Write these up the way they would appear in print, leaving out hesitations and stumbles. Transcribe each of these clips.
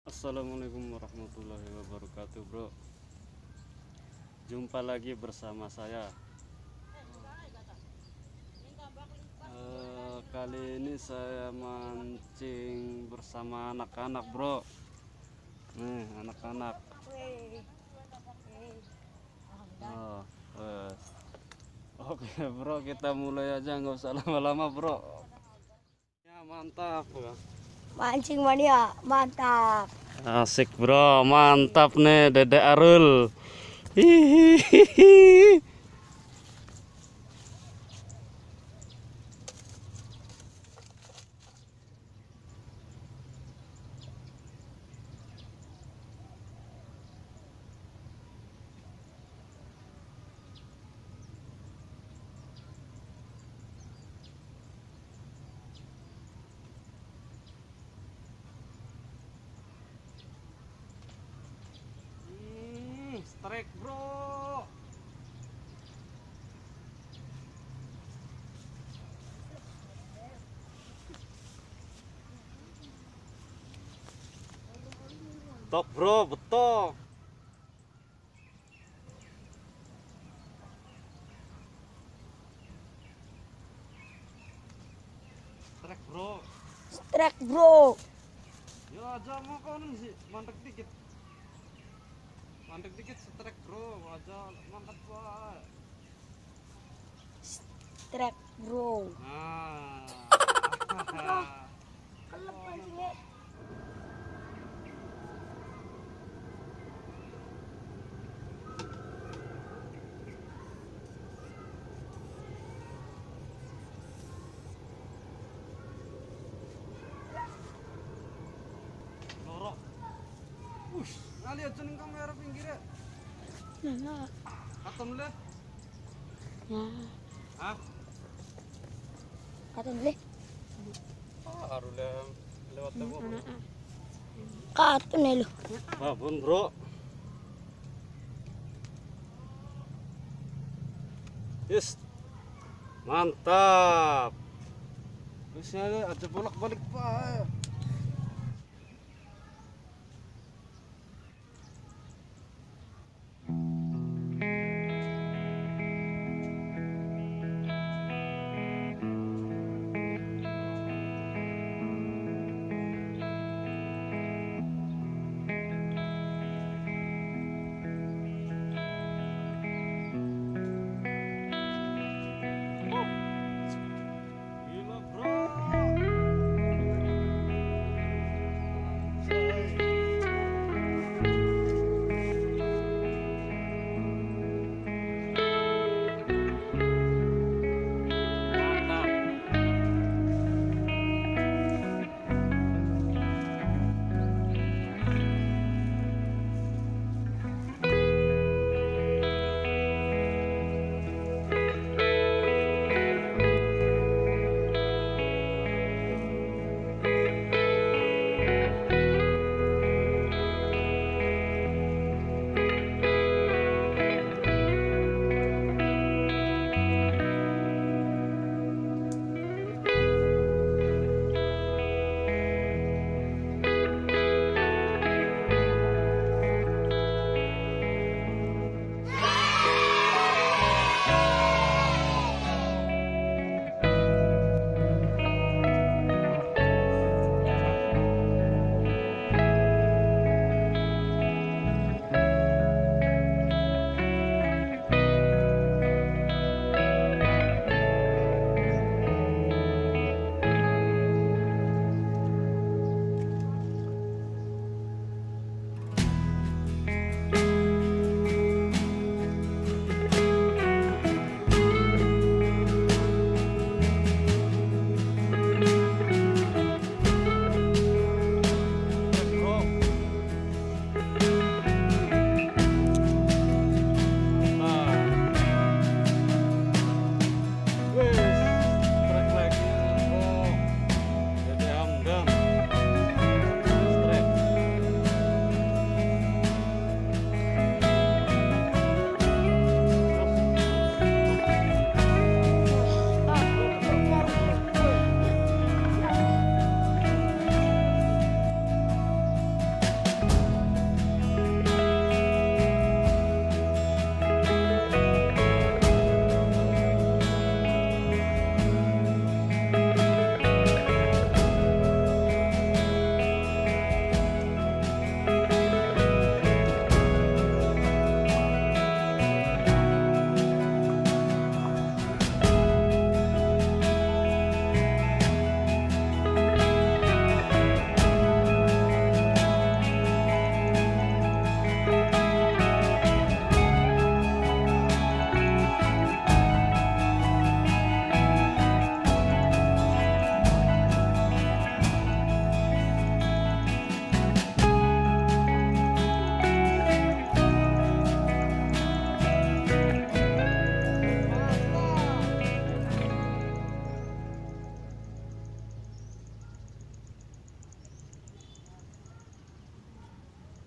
Assalamualaikum warahmatullahi wabarakatuh, bro. Jumpa lagi bersama saya. Kali ini saya mancing bersama anak-anak, bro. Nih, anak-anak. Oh, wes. Oke, bro, kita mulai aja, nggak usah lama-lama, bro. Ya, mantap, bro. Mancing mania, mantap. Asik, bro, mantap nih, Dedek Arul. Hihihi. Strike, bro. Betok, bro, betok. Strike, bro. Strike bro. Ya aja mau kau sih, mantek dikit. Mantek dikit strike, bro. Aja mantap pak. Strike bro. Nah. Kelep mancingnya. Lorok. Wush, ngali aja ning kamera pinggirnya. Nah, Katon le. nah, Hah? kata dulu. Haru le lewat tembok. Kata nih lu. Babon, bro. Yes. Mantap. Terus aja bolak-balik pak. Gila, bro.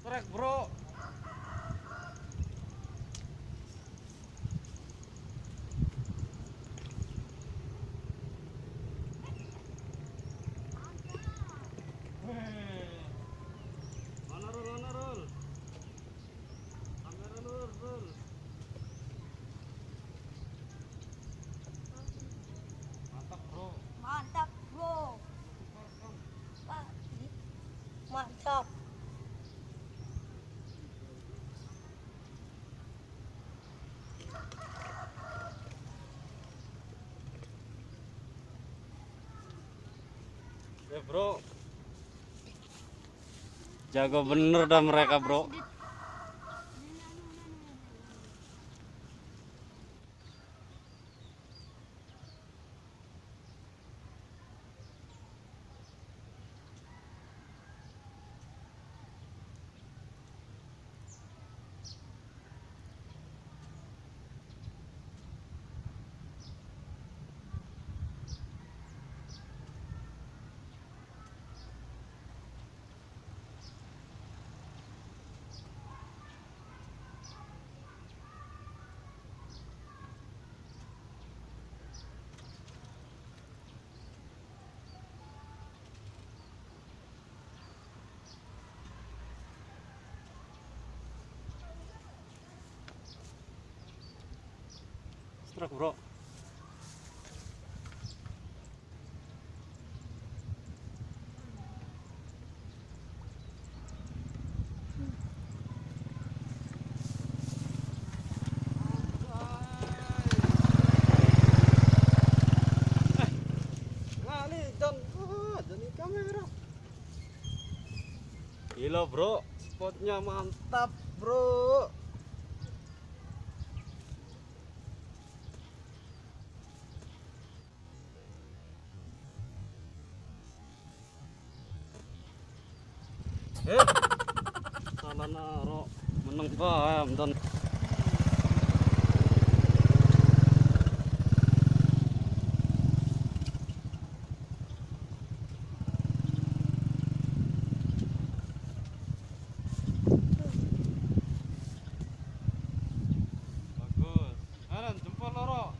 Trek bro. Mana rul? Kamera rul. Mantap bro. Mantap, bro. Pak, mantap. Ya bro. Jago bener dah mereka bro. Strike bro. Ngali dan kamera. Gila bro, spotnya mantap bro. Salah naro meneng paham dan bagus. Aran jempol loro.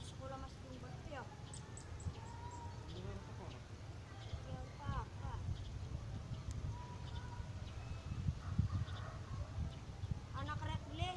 Sekolah masih tinggal ya. Ya, Pak. Anak rek beli.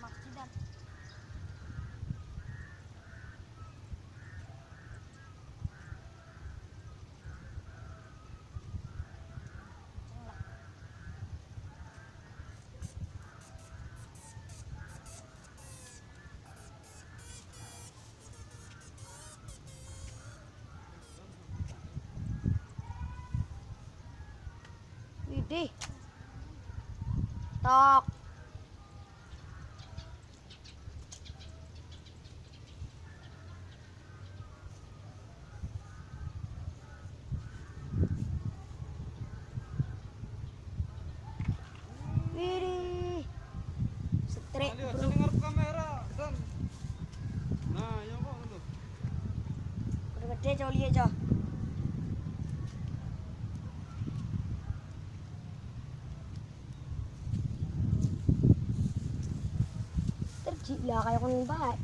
Maksidan. Widih. Tok. Widih. Strek, Lihat bro. dengar kamera dan. Nah, ya kok lu. Udah gede coli aja. Terjila kayak kon baik.